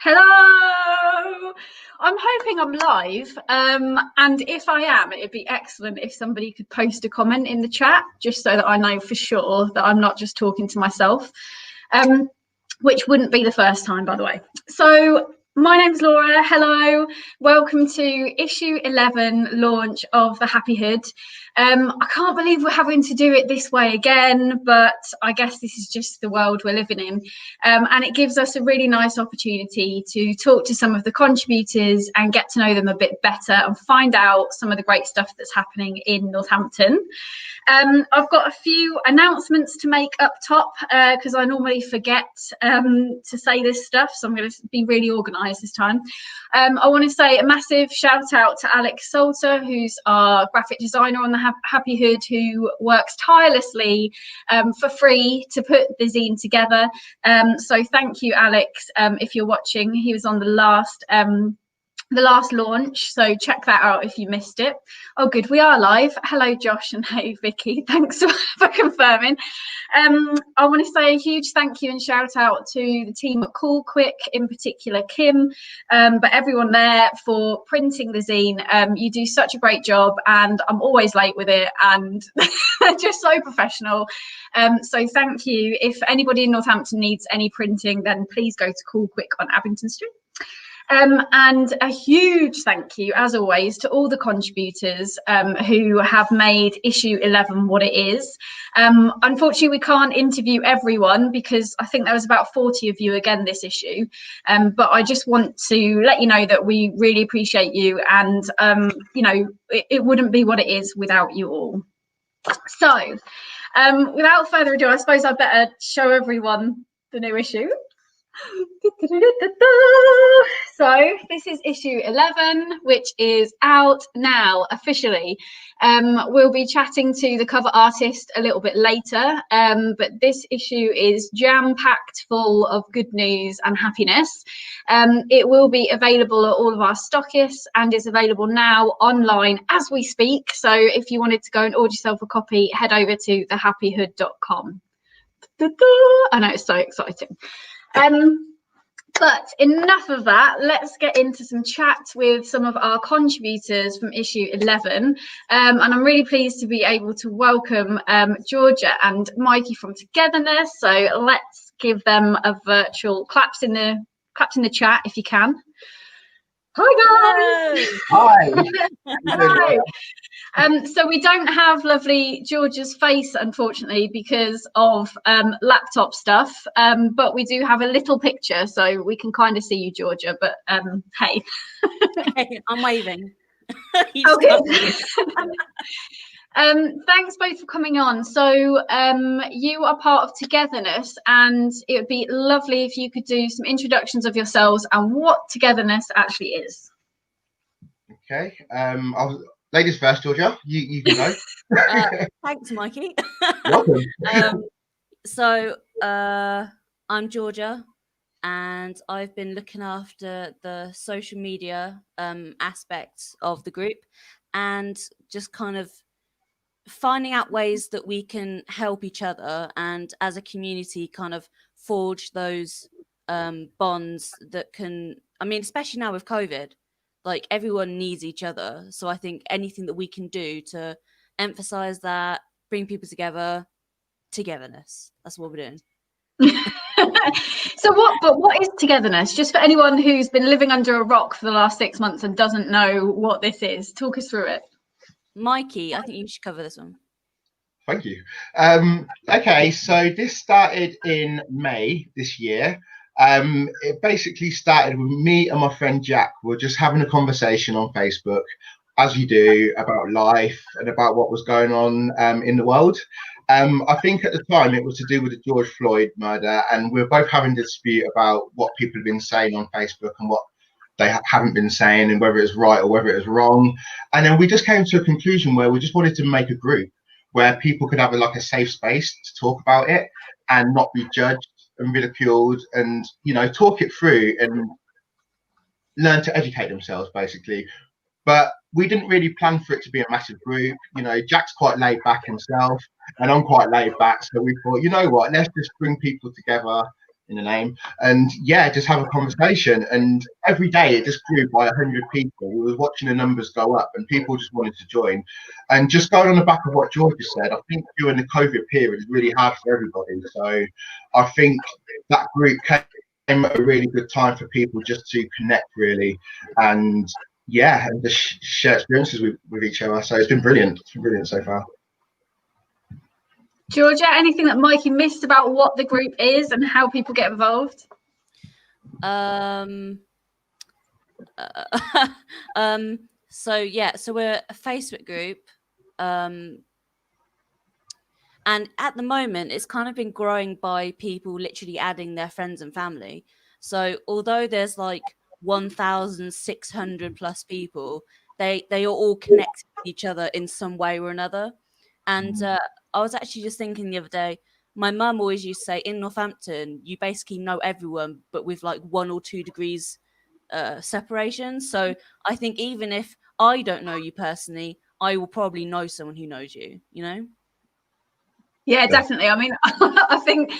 Hello! I'm hoping I'm live, and if I am, it'd be excellent if somebody could post a comment in the chat, just so that I know for sure that I'm not just talking to myself, which wouldn't be the first time, by the way. So my name's Laura. Hello, welcome to issue 11 launch of the Happy Hood. I can't believe we're having to do it this way again, but I guess this is just the world we're living in. And it gives us a really nice opportunity to talk to some of the contributors and get to know them a bit better and find out some of the great stuff that's happening in Northampton. I've got a few announcements to make up top because I normally forget to say this stuff, so I'm going to be really organised this time. I want to say a massive shout out to Alex Salter, who's our graphic designer on the Happy Hood, who works tirelessly for free to put the zine together. So thank you, Alex, if you're watching. He was on the last launch, so check that out if you missed it. Oh good, we are live. Hello Josh and hey Vicky, thanks for confirming. I want to say a huge thank you and shout out to the team at Cool Quick, in particular Kim, but everyone there for printing the zine. You do such a great job and I'm always late with it and they're just so professional. So thank you. If anybody in Northampton needs any printing, then please go to Cool Quick on Abington Street. And a huge thank you, as always, to all the contributors who have made issue 11 what it is. Unfortunately, we can't interview everyone because I think there was about 40 of you again this issue. But I just want to let you know that we really appreciate you and, you know, it wouldn't be what it is without you all. So without further ado, I suppose I better show everyone the new issue. So this is issue 11, which is out now officially. We'll be chatting to the cover artist a little bit later, but this issue is jam-packed full of good news and happiness. It will be available at all of our stockists and is available now online as we speak. So if you wanted to go and order yourself a copy, head over to thehappyhood.com. I know, it's so exciting. But enough of that, let's get into some chat with some of our contributors from issue 11. And I'm really pleased to be able to welcome Georgia and Mikey from Togetherness. So let's give them a virtual claps in the chat if you can. Hi guys! Hi! Hi. So we don't have lovely Georgia's face, unfortunately, because of laptop stuff, but we do have a little picture, so we can kind of see you, Georgia, but hey. Hey, I'm waving. Okay. Thanks both for coming on. So you are part of Togetherness, and it would be lovely if you could do some introductions of yourselves and what Togetherness actually is. Okay. Ladies first, Georgia. You can go. Thanks, Mikey. Welcome. So I'm Georgia, and I've been looking after the social media aspects of the group, and just kind of finding out ways that we can help each other and as a community kind of forge those bonds that can, I mean, especially now with COVID, like everyone needs each other. So I think anything that we can do to emphasize that, bring people together, togetherness, that's what we're doing. So what is Togetherness? Just for anyone who's been living under a rock for the last 6 months and doesn't know what this is, talk us through it. Mikey, I think you should cover this one. Thank you. Okay, so this started in May this year. It basically started with me and my friend Jack. We're just having a conversation on Facebook, as you do, about life and about what was going on in the world. I think at the time it was to do with the George Floyd murder, and we were both having a dispute about what people have been saying on Facebook and what they haven't been saying, and whether it's right or whether it was wrong. And then we just came to a conclusion where we just wanted to make a group where people could have like a safe space to talk about it and not be judged and ridiculed, and, you know, talk it through and learn to educate themselves, basically. But we didn't really plan for it to be a massive group. You know, Jack's quite laid back himself and I'm quite laid back, so we thought, you know what, let's just bring people together in the name, and yeah, just have a conversation. And every day it just grew by 100 people. We was watching the numbers go up, and people just wanted to join. And just going on the back of what George just said, I think during the COVID period is really hard for everybody. So I think that group came at a really good time for people just to connect, really, and yeah, and just share experiences with each other. So it's been brilliant. It's been brilliant so far. Georgia, anything that Mikey missed about what the group is and how people get involved? So yeah, so we're a Facebook group, and at the moment it's kind of been growing by people literally adding their friends and family. So although there's like 1,600 plus people, they are all connected with each other in some way or another. And I was actually just thinking the other day, my mum always used to say in Northampton, you basically know everyone, but with like 1 or 2 degrees separation. So I think even if I don't know you personally, I will probably know someone who knows you, you know? Yeah, definitely. I mean, I think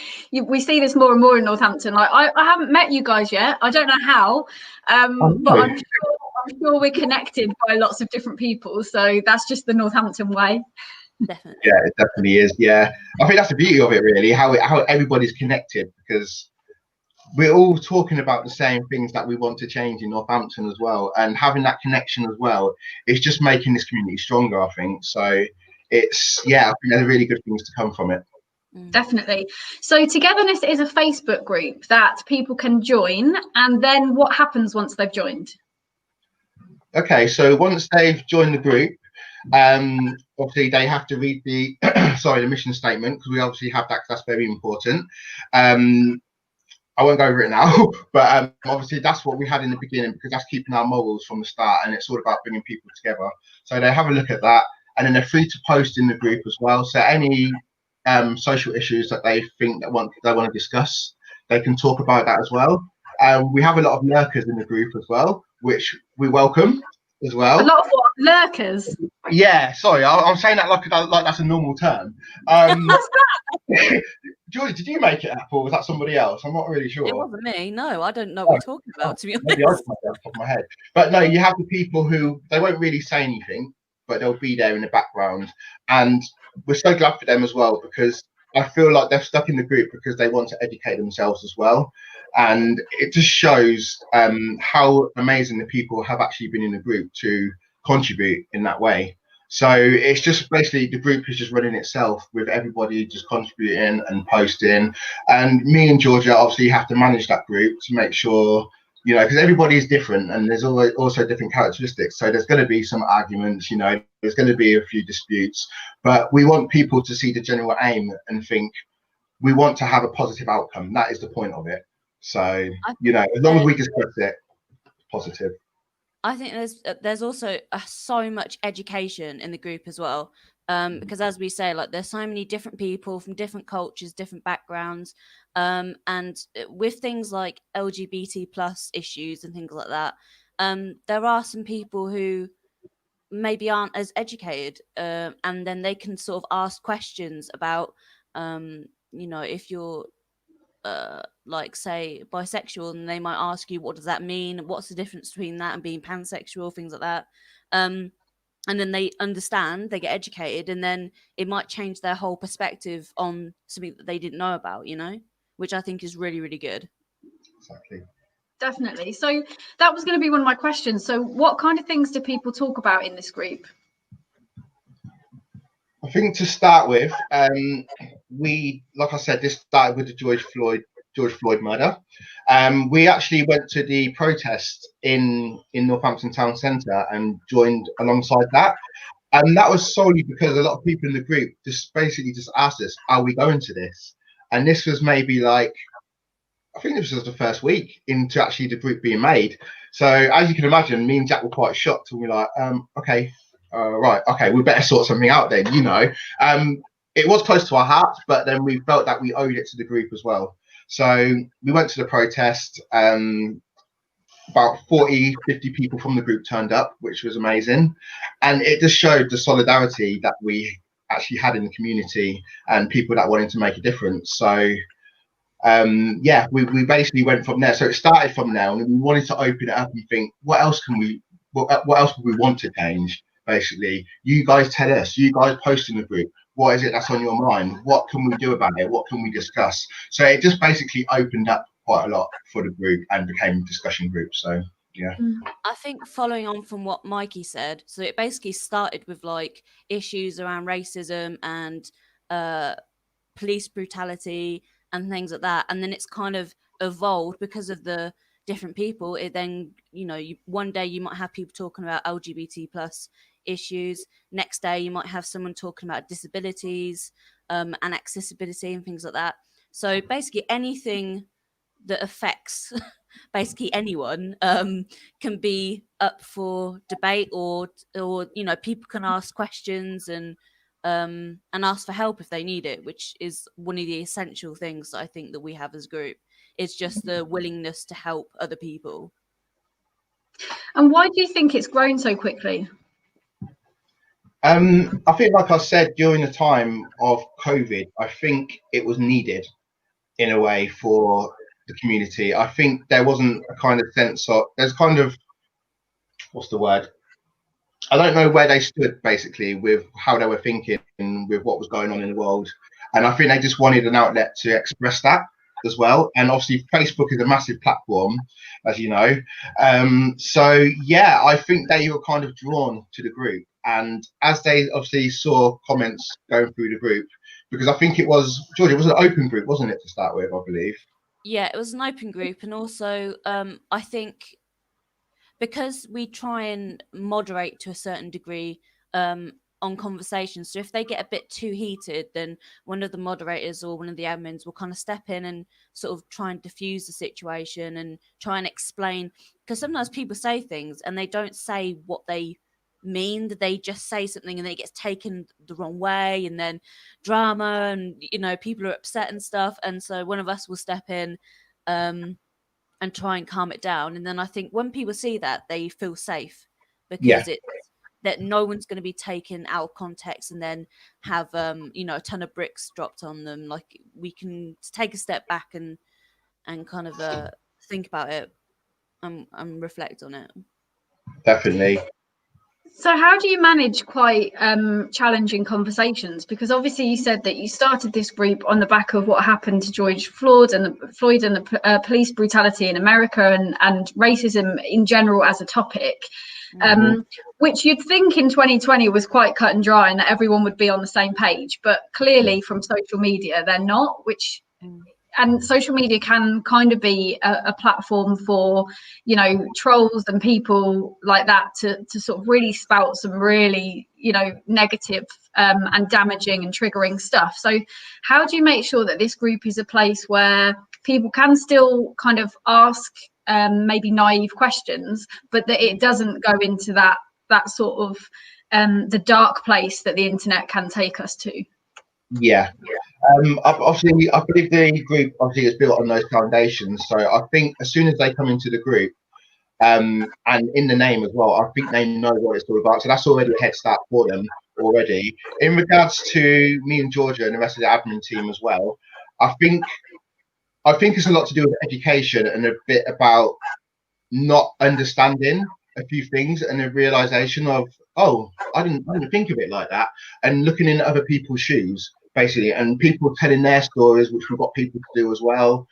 we see this more and more in Northampton. Like, I haven't met you guys yet. I don't know how, but I'm sure we're connected by lots of different people. So that's just the Northampton way. Definitely. Yeah, it definitely is. Yeah, I think that's the beauty of it, really. How everybody's connected, because we're all talking about the same things that we want to change in Northampton as well, and having that connection as well is just making this community stronger, I think. So it's, yeah, I think there's really good things to come from it. Definitely. So Togetherness is a Facebook group that people can join, and then what happens once they've joined? Okay, so once they've joined the group, obviously they have to read the the mission statement, because we obviously have that, 'cause that's very important. I won't go over it now, but obviously that's what we had in the beginning, because that's keeping our morals from the start, and it's all about bringing people together. So they have a look at that, and then they're free to post in the group as well. So any social issues that they think they want to discuss, they can talk about that as well. We have a lot of lurkers in the group as well, which we welcome as well. A lot of what? Lurkers? Yeah, sorry, I'm saying that like that's a normal term. What's that? George, did you make it up, or was that somebody else? I'm not really sure. It wasn't me. No, I don't know what you're talking about, to be honest. Maybe I just made that off the top of my head. But no, you have the people who, they won't really say anything, but they'll be there in the background. And we're so glad for them as well, because I feel like they're stuck in the group because they want to educate themselves as well. And it just shows how amazing the people have actually been in the group to contribute in that way. So it's just basically the group is just running itself, with everybody just contributing and posting. And me and Georgia obviously have to manage that group to make sure, you know, because everybody is different and there's always also different characteristics. So there's going to be some arguments, you know, there's going to be a few disputes, but we want people to see the general aim and think we want to have a positive outcome. That is the point of it. So, you know, as long as we discuss it, positive. I think there's also so much education in the group as well, because as we say, like there's so many different people from different cultures, different backgrounds, and with things like LGBT plus issues and things like that, there are some people who maybe aren't as educated, and then they can sort of ask questions about, you know, if you're like say bisexual, and they might ask you, what does that mean, what's the difference between that and being pansexual, things like that, and then they understand, they get educated, and then it might change their whole perspective on something that they didn't know about, you know, which I think is really, really good. Exactly. Definitely. So that was going to be one of my questions. So what kind of things do people talk about in this group? I think to start with, we, like I said, this started with the George Floyd murder. We actually went to the protest in Northampton Town Centre and joined alongside that. And that was solely because a lot of people in the group just basically just asked us, are we going to this? And this was maybe like, I think this was the first week into actually the group being made. So as you can imagine, me and Jack were quite shocked, and we were like, okay, right, okay, we better sort something out then, you know. It was close to our hearts, but then we felt that we owed it to the group as well. So we went to the protest. About 40, 50 people from the group turned up, which was amazing. And it just showed the solidarity that we actually had in the community and people that wanted to make a difference. So yeah, we basically went from there. So it started from there, and we wanted to open it up and think, what else would we want to change? Basically, you guys tell us, you guys post in the group, what is it that's on your mind? What can we do about it? What can we discuss? So it just basically opened up quite a lot for the group and became a discussion group. So yeah. I think following on from what Mikey said, so it basically started with like issues around racism and police brutality and things like that, and then it's kind of evolved because of the different people. It then, one day you might have people talking about LGBT plus issues, next day you might have someone talking about disabilities and accessibility and things like that. So basically anything that affects basically anyone can be up for debate, or people can ask questions and ask for help if they need it, which is one of the essential things that I think that we have as a group. It's just the willingness to help other people. And why do you think it's grown so quickly? I think, like I said, during the time of COVID, I think it was needed in a way for the community. I think there wasn't a kind of sense of, there's kind of, what's the word? I don't know where they stood basically with how they were thinking with what was going on in the world. And I think they just wanted an outlet to express that as well. And obviously Facebook is a massive platform, as you know. So yeah, I think they were kind of drawn to the group. And as they obviously saw comments going through the group, because I think it was, George, it was an open group, wasn't it, to start with, I believe? Yeah, it was an open group. And also I think because we try and moderate to a certain degree on conversations. So if they get a bit too heated, then one of the moderators or one of the admins will kind of step in and sort of try and diffuse the situation and try and explain. Because sometimes people say things and they don't say what they mean, that they just say something and it gets taken the wrong way, and then drama, and people are upset and stuff. And so one of us will step in and try and calm it down. And then I think when people see that, they feel safe, because Yeah. it's that no one's going to be taken out of context and then have a ton of bricks dropped on them. Like, we can take a step back and kind of think about it and reflect on it. Definitely. So how do you manage quite challenging conversations? Because obviously you said that you started this group on the back of what happened to George Floyd and the police brutality in America and racism in general as a topic, which you'd think in 2020 was quite cut and dry and that everyone would be on the same page. But clearly from social media, they're not, and social media can kind of be a platform for, trolls and people like that to sort of really spout some really, negative and damaging and triggering stuff. So how do you make sure that this group is a place where people can still kind of ask maybe naive questions, but that it doesn't go into that sort of the dark place that the internet can take us to? Yeah. Obviously, I believe the group obviously is built on those foundations. So I think as soon as they come into the group, and in the name as well, I think they know what it's all about. So that's already a head start for them already. In regards to me and Georgia and the rest of the admin team as well, I think it's a lot to do with education and a bit about not understanding a few things and a realization of, oh, I didn't think of it like that, and looking in other people's shoes basically, and people telling their stories, which we've got people to do as well.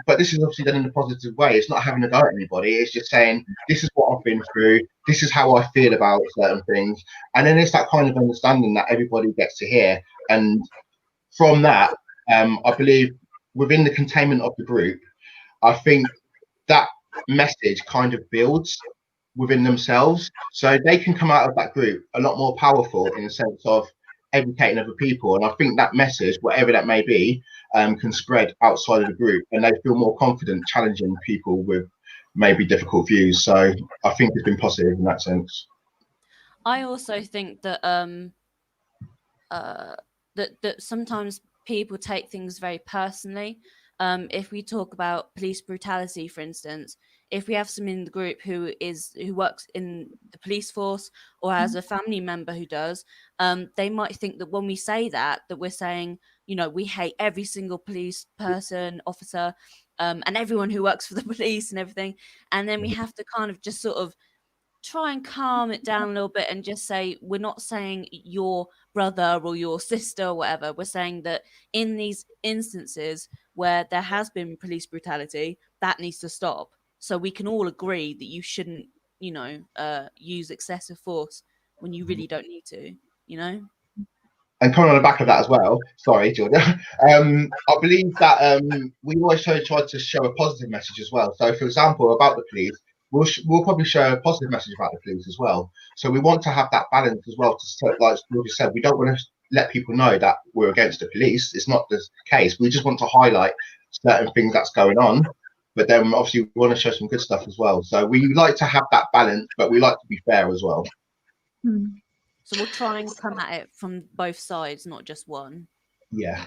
But this is obviously done in a positive way. It's not having a go at anybody. It's just saying, this is what I've been through. This is how I feel about certain things. And then it's that kind of understanding that everybody gets to hear. And from that, I believe within the containment of the group, I think that message kind of builds within themselves. So they can come out of that group a lot more powerful in the sense of educating other people. And I think that message, whatever that may be, can spread outside of the group, and they feel more confident challenging people with maybe difficult views. So I think it's been positive in that sense. I also think that that sometimes people take things very personally. If we talk about police brutality, for instance, if we have someone in the group who works in the police force or has a family member who does, they might think that when we say that we're saying, you know, we hate every single police person, officer, and everyone who works for the police and everything. And then we have to kind of just sort of try and calm it down a little bit and just say, we're not saying your brother or your sister or whatever. We're saying that in these instances where there has been police brutality, that needs to stop. So we can all agree that you shouldn't, you know, use excessive force when you really don't need to, you know? And coming on the back of that as well, sorry, Georgia, I believe that we always try to show a positive message as well. So, for example, about the police, we'll probably show a positive message about the police as well. So we want to have that balance as well. Like Georgia said, we don't want to let people know that we're against the police. It's not the case. We just want to highlight certain things that's going on. But then obviously we want to show some good stuff as well. So we like to have that balance, but we like to be fair as well. So we'll try and come at it from both sides, not just one. Yeah.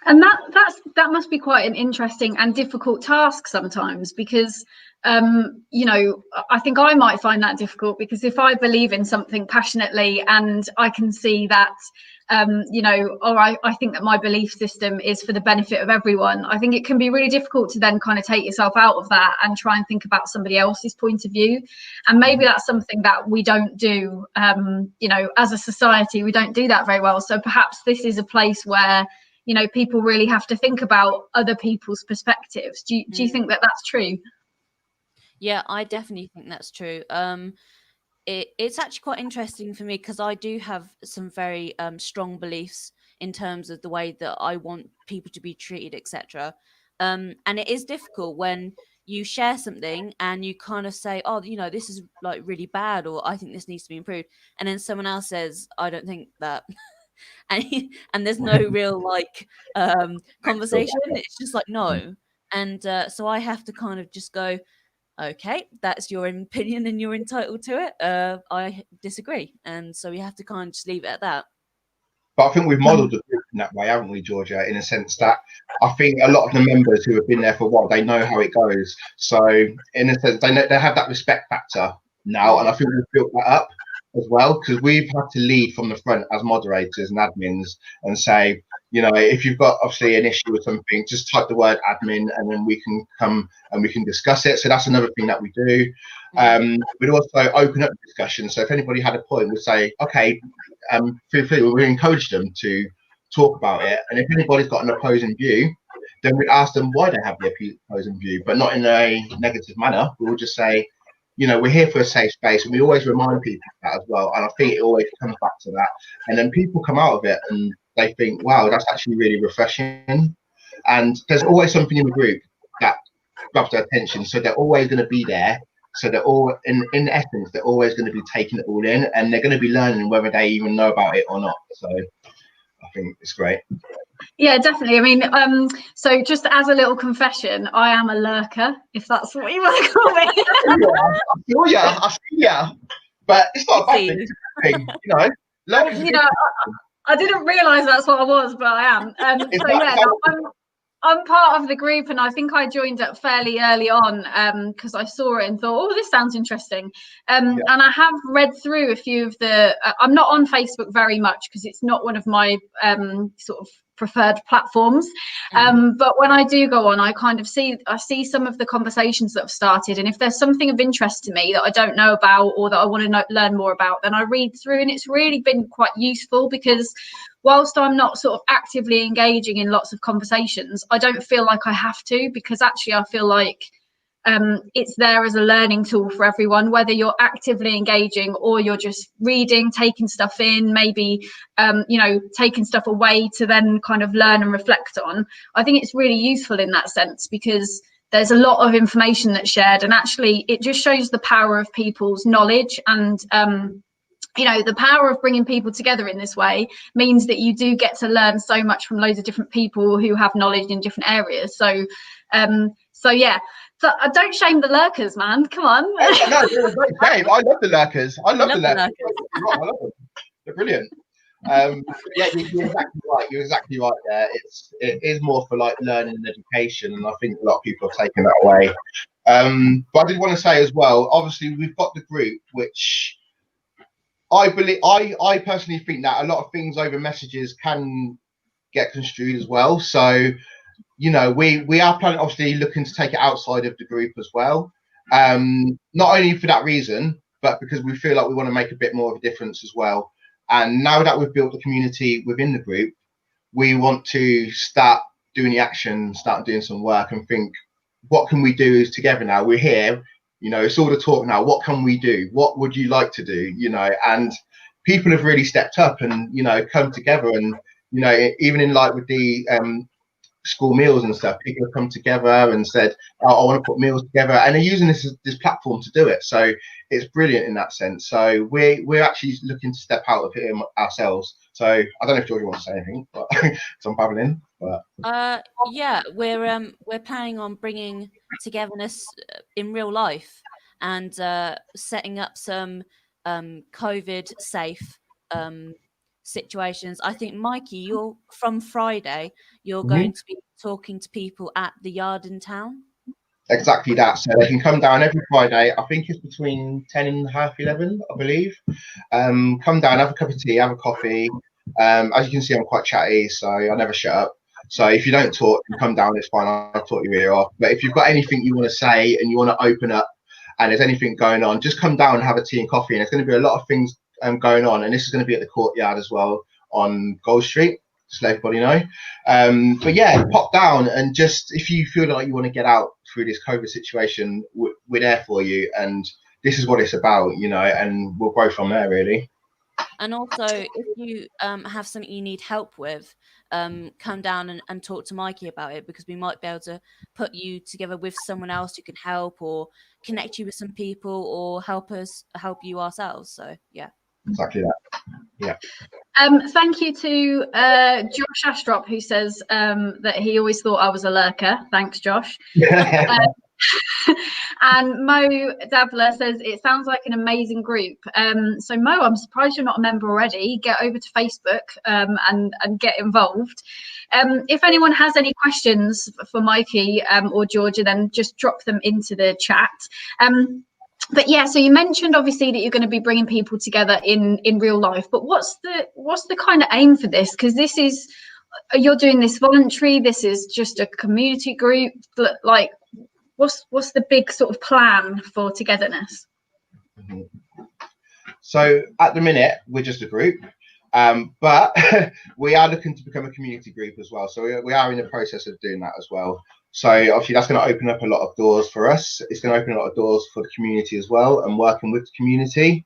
And that must be quite an interesting and difficult task sometimes, because you know, I think I might find that difficult, because if I believe in something passionately and I can see that you know, or I think that my belief system is for the benefit of everyone, I think it can be really difficult to then kind of take yourself out of that and try and think about somebody else's point of view. And maybe that's something that we don't do, you know, as a society, we don't do that very well. So perhaps this is a place where, you know, people really have to think about other people's perspectives. Do you think that that's true? Yeah, I definitely think that's true. It's actually quite interesting for me, because I do have some very strong beliefs in terms of the way that I want people to be treated, etc. And it is difficult when you share something and you kind of say, oh, you know, this is like really bad, or I think this needs to be improved. And then someone else says, I don't think that. and there's no real like conversation. It's just like, no. And so I have to kind of just go, okay, that's your opinion and you're entitled to it. I disagree. And so we have to kind of just leave it at that. But I think we've modelled the group in that way, haven't we, Georgia? In a sense that I think a lot of the members who have been there for a while, they know how it goes. So in a sense, they have that respect factor now, and I think we've built that up as well, because we've had to lead from the front as moderators and admins and say, you know, if you've got obviously an issue with something, just type the word admin and then we can come and we can discuss it. So that's another thing that we do. We'd also open up discussion. So if anybody had a point, we'd say, okay, feel free. We encourage them to talk about it. And if anybody's got an opposing view, then we'd ask them why they have the opposing view, but not in a negative manner. We would just say, you know, we're here for a safe space, and we always remind people of that as well. And I think it always comes back to that. And then people come out of it and they think, wow, that's actually really refreshing. And there's always something in the group that grabs their attention. So they're always going to be there. So they're all, in essence, they're always going to be taking it all in, and they're going to be learning whether they even know about it or not. So I think it's great. Yeah, definitely. I mean, so just as a little confession, I am a lurker, if that's what you want to call me. I see ya. But it's not a bad thing, you know. You know, I didn't realise that's what I was, but I am. So yeah, I'm part of the group, and I think I joined up fairly early on because I saw it and thought, oh, this sounds interesting. And I have read through a few of the. I'm not on Facebook very much because it's not one of my sort of preferred platforms. But when I do go on, I kind of see some of the conversations that have started, and if there's something of interest to me that I don't know about or that I want to learn more about, then I read through, and it's really been quite useful because whilst I'm not sort of actively engaging in lots of conversations, I don't feel like I have to, because actually I feel like it's there as a learning tool for everyone, whether you're actively engaging or you're just reading, taking stuff in, maybe you know, taking stuff away to then kind of learn and reflect on. I think it's really useful in that sense, because there's a lot of information that's shared, and actually it just shows the power of people's knowledge, and you know, the power of bringing people together in this way means that you do get to learn so much from loads of different people who have knowledge in different areas. So yeah. So I don't shame the lurkers, man. Come on. No, there's no shame. I love the lurkers. I love the lurkers. I love them. They're brilliant. Yeah, you're exactly right. You're exactly right there. It is more for like learning and education, and I think a lot of people have taken that away. But I did want to say as well, obviously we've got the group, which I personally think that a lot of things over messages can get construed as well. So, you know, we are planning, obviously looking to take it outside of the group as well. Not only for that reason, but because we feel like we want to make a bit more of a difference as well. And now that we've built the community within the group, we want to start doing the action, start doing some work, and think, what can we do together now? We're here, you know, it's all the talk now. What can we do? What would you like to do? You know, and people have really stepped up and, you know, come together. And, you know, even in like with the school meals and stuff, people have come together and said, oh, I want to put meals together, and they're using this platform to do it. So it's brilliant in that sense. So we're actually looking to step out of it ourselves. So I don't know if Georgia wants to say anything, but so I'm babbling. But yeah, we're planning on bringing togetherness in real life and setting up some COVID safe situations. I think, Mikey, you're from Friday, you're going to be talking to people at the yard in town. Exactly that. So they can come down every Friday. I think it's between 10 and half 11, I believe. Come down, have a cup of tea, have a coffee. As you can see, I'm quite chatty, so I never shut up. So if you don't talk, you come down, it's fine. I'll talk your ear off. But if you've got anything you want to say and you want to open up and there's anything going on, just come down and have a tea and coffee. And there's going to be a lot of things going on. And this is going to be at the courtyard as well on Gold Street, just let everybody know. But yeah, pop down, and just if you feel like you want to get out through this COVID situation, we're there for you. And this is what it's about, you know, and we'll grow from there, really. And also, if you have something you need help with, come down and talk to Mikey about it, because we might be able to put you together with someone else who can help, or connect you with some people, or help you ourselves. So yeah, exactly that. Yeah. Thank you to Josh Astrop, who says that he always thought I was a lurker. Thanks, Josh. And Mo Dabler says it sounds like an amazing group. So Mo, I'm surprised you're not a member already. Get over to Facebook and get involved. If anyone has any questions for Mikey or Georgia, then just drop them into the chat. But yeah, so you mentioned obviously that you're going to be bringing people together in real life. But what's the kind of aim for this? Because this is, you're doing this voluntary. This is just a community group. Like, what's the big sort of plan for togetherness? So at the minute, we're just a group, but we are looking to become a community group as well. So we are in the process of doing that as well. So obviously that's going to open up a lot of doors for us. It's going to open a lot of doors for the community as well, and working with the community.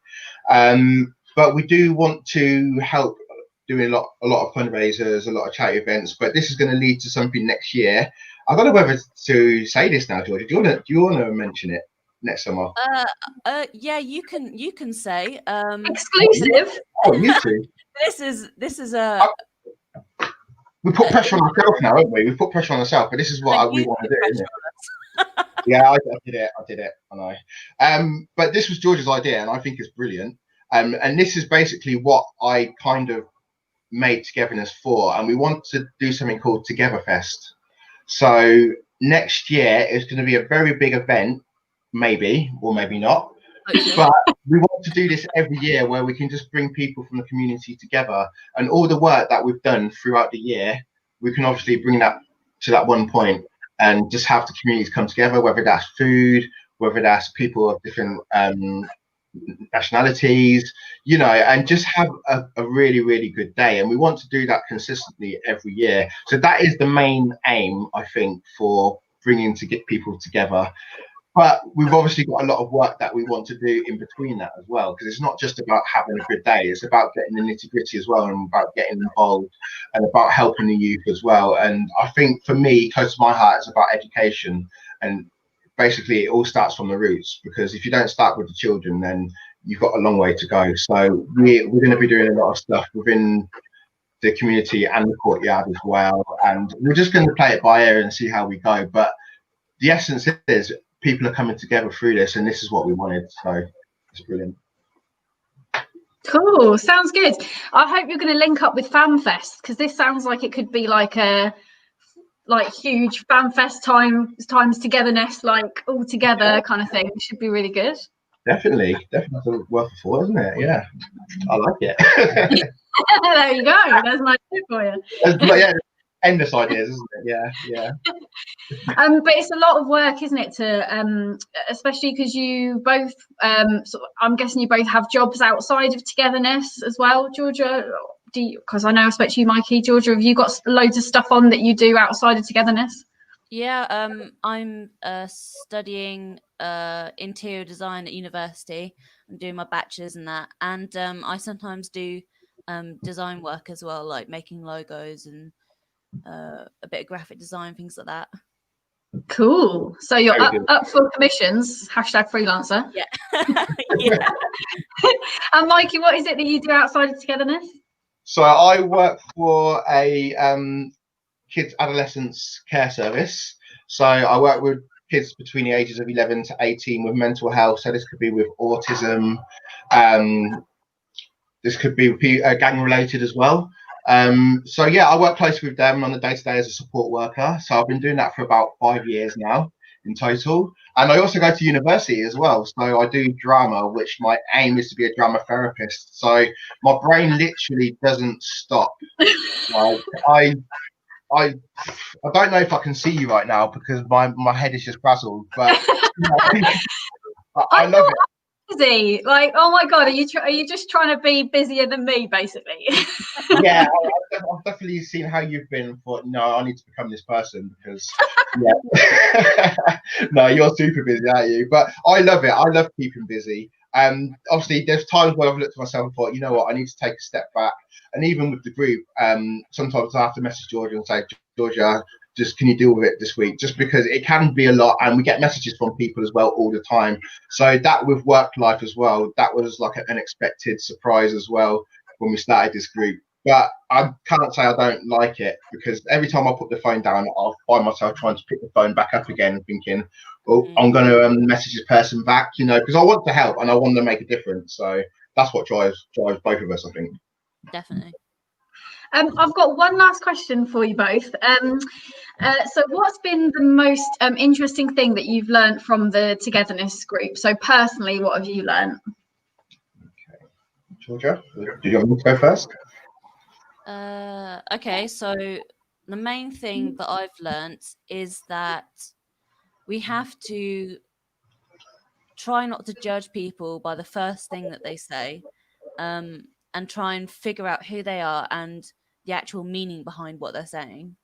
But we do want to help doing a lot of fundraisers, a lot of charity events. But this is going to lead to something next year. I don't know whether to say this now, Georgia. Do you want to mention it next summer? Yeah, you can say. Exclusive. Oh, you too. This is a. We put pressure on ourselves now, haven't we? We put pressure on ourselves, but this is what we want to do, isn't it? Yeah, I did it. I know. But this was George's idea, and I think it's brilliant. And this is basically what I kind of made Togetherness for, and we want to do something called Together Fest. So next year is going to be a very big event, maybe or maybe not. But we want to do this every year, where we can just bring people from the community together, and all the work that we've done throughout the year, we can obviously bring that to that one point and just have the communities come together, whether that's food, whether that's people of different nationalities, you know, and just have a really, really good day. And we want to do that consistently every year. So that is the main aim, I think, for bringing to get people together. But we've obviously got a lot of work that we want to do in between that as well, because it's not just about having a good day, it's about getting the nitty-gritty as well, and about getting involved and about helping the youth as well. And I think for me, close to my heart, it's about education, and basically it all starts from the roots, because if you don't start with the children, then you've got a long way to go. So we're going to be doing a lot of stuff within the community and the courtyard as well, and we're just going to play it by ear and see how we go. But the essence is people are coming together through this, and this is what we wanted. So it's brilliant. Cool, sounds good. I hope you're going to link up with FanFest, because this sounds like it could be like a huge FanFest times togetherness, like all together kind of thing. It should be really good. Definitely worth a thought, isn't it? Yeah, I like it. There you go. That's my tip for you. Yeah, endless ideas, isn't it? Yeah. But it's a lot of work, isn't it? To especially because you both, I'm guessing you both have jobs outside of Togetherness as well, Georgia. Do you? Because I know I spoke to you, Mikey. Georgia, have you got loads of stuff on that you do outside of Togetherness? Yeah, I'm studying interior design at university. I'm doing my bachelor's in that, and I sometimes do design work as well, like making logos and a bit of graphic design, things like that. Cool. So you're Very good. up for commissions. Hashtag freelancer. Yeah. Yeah. And Mikey, what is it that you do outside of Togetherness? So I work for a kids adolescents care service. So I work with kids between the ages of 11 to 18 with mental health. So this could be with autism. This could be gang related as well. So yeah, I work closely with them on a day-to-day as a support worker. So I've been doing that for about 5 years now in total. And I also go to university as well. So I do drama, which my aim is to be a drama therapist. So my brain literally doesn't stop. Like I don't know if I can see you right now because my head is just frazzled, but I love it. Busy, like, oh my god, are you just trying to be busier than me, basically? Yeah, I've definitely seen how you've been. Thought, no, I need to become this person because, yeah, no, you're super busy, aren't you? But I love it. I love keeping busy. Obviously, there's times where I've looked at myself and thought, you know what, I need to take a step back. And even with the group, sometimes I have to message Georgia and say, Georgia, just can you deal with it this week? Just because it can be a lot, and we get messages from people as well all the time. So that with work life as well, that was like an unexpected surprise as well when we started this group. But I can't say I don't like it because every time I put the phone down, I'll find myself trying to pick the phone back up again, thinking, "Oh, I'm going to message this person back," because I want to help and I want to make a difference. So that's what drives both of us, I think. Definitely. I've got one last question for you both. So what's been the most interesting thing that you've learned from the Togetherness group? So personally, what have you learned? Okay. Georgia, do you want me to go first? Okay, so the main thing that I've learned is that we have to try not to judge people by the first thing that they say, and try and figure out who they are and the actual meaning behind what they're saying.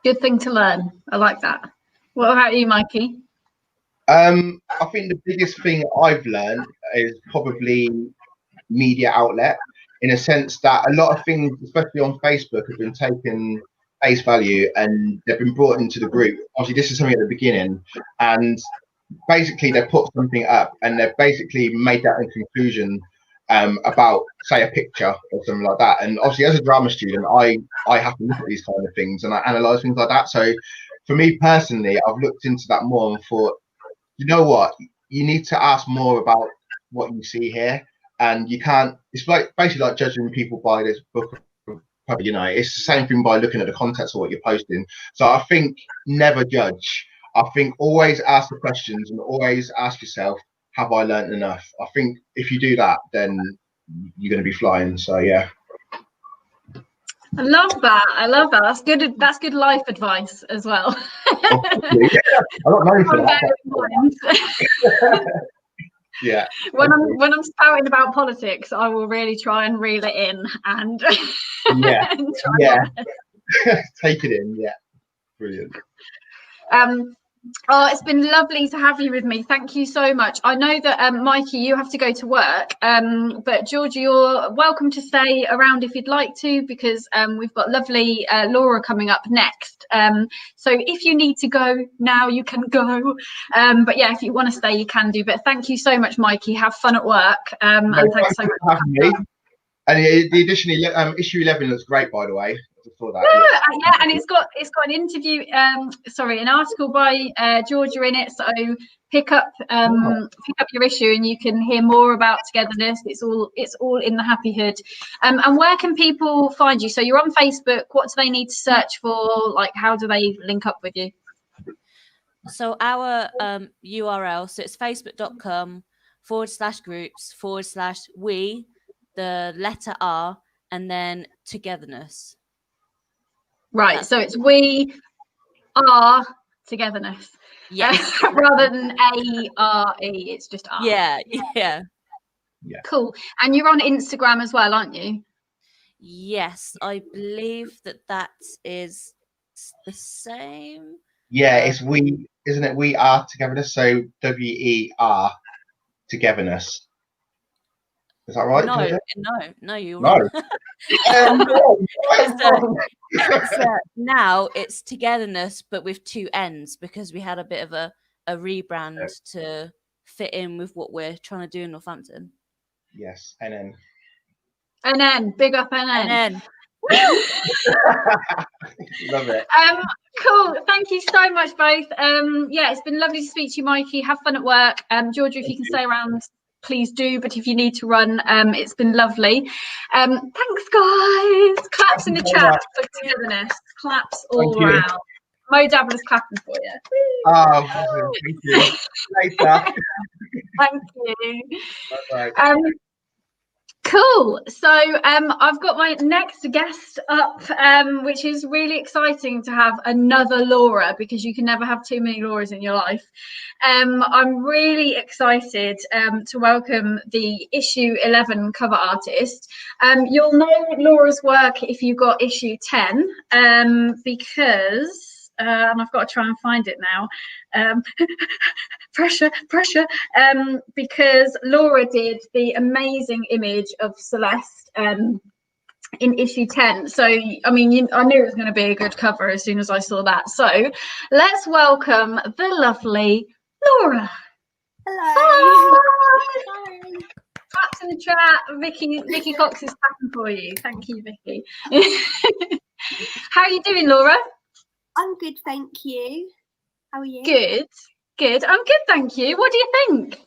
Good thing to learn. I like that. What about you, Mikey? I think the biggest thing I've learned is probably media outlet, in a sense that a lot of things, especially on Facebook, have been taken face value and they've been brought into the group. Obviously, this is something at the beginning, and basically they put something up and they've basically made that a conclusion about, say, a picture or something like that. And obviously, as a drama student, I have to look at these kind of things and I analyze things like that. So for me personally, I've looked into that more and thought, you know what, you need to ask more about what you see here, and you can't. It's like basically like judging people by this book. It's the same thing by looking at the context of what you're posting. So I think never judge. I think always ask the questions and always ask yourself, have I learned enough? I think if you do that, then you're going to be flying. So yeah. I love that. I love that. That's good. That's good life advice as well. I'm not known for that. Yeah. When I'm spouting about politics, I will really try and reel it in and yeah, and yeah. Take it in. Yeah, brilliant. Oh, it's been lovely to have you with me. Thank you so much. I know that Mikey, you have to go to work, but Georgia, you're welcome to stay around if you'd like to, because we've got lovely Laura coming up next. So if you need to go now, you can go. But yeah, if you want to stay, you can do. But thank you so much, Mikey. Have fun at work. And thanks so much for having me. And the additionally, issue 11 looks great, by the way. Yeah, and it's got an interview, an article by Georgia in it. So pick up your issue, and you can hear more about Togetherness. It's all in the Happy Hood. And where can people find you? So you're on Facebook. What do they need to search for? Like, how do they link up with you? So our URL, so it's facebook.com/groups/we, the letter R, and then togetherness. Right. So it's we are togetherness. Yes. Rather than A-R-E, it's just R. Yeah. Cool. And you're on Instagram as well, aren't you? Yes, I believe that is the same. Yeah, it's we, isn't it? We are togetherness. So WER togetherness. Is that right? No, you're No. wrong. So now it's togetherness, but with 2 N's, because we had a bit of a rebrand to fit in with what we're trying to do in Northampton. Yes, NN. NN, big up NN. NN. Love it. Cool. Thank you so much, both. Yeah, it's been lovely to speak to you, Mikey. Have fun at work. Georgia, if you can stay around, please do. But if you need to run, it's been lovely. Thanks, guys. Claps in the chat for togetherness. Claps all around. Mo Dabbler's clapping for you. Oh, thank you. Later. Thank you. Bye-bye. Cool. So I've got my next guest up, which is really exciting to have another Laura, because you can never have too many Lauras in your life. I'm really excited to welcome the issue 11 cover artist. You'll know Laura's work if you got issue 10, because and I've got to try and find it now. Pressure. Because Laura did the amazing image of Celeste in issue 10. So, I mean, I knew it was going to be a good cover as soon as I saw that. So let's welcome the lovely Laura. Hello. Hi. Claps in the chat. Vicky Cox is clapping for you. Thank you, Vicky. How are you doing, Laura? I'm good, thank you. How are you? Good. I'm good, thank you. What do you think?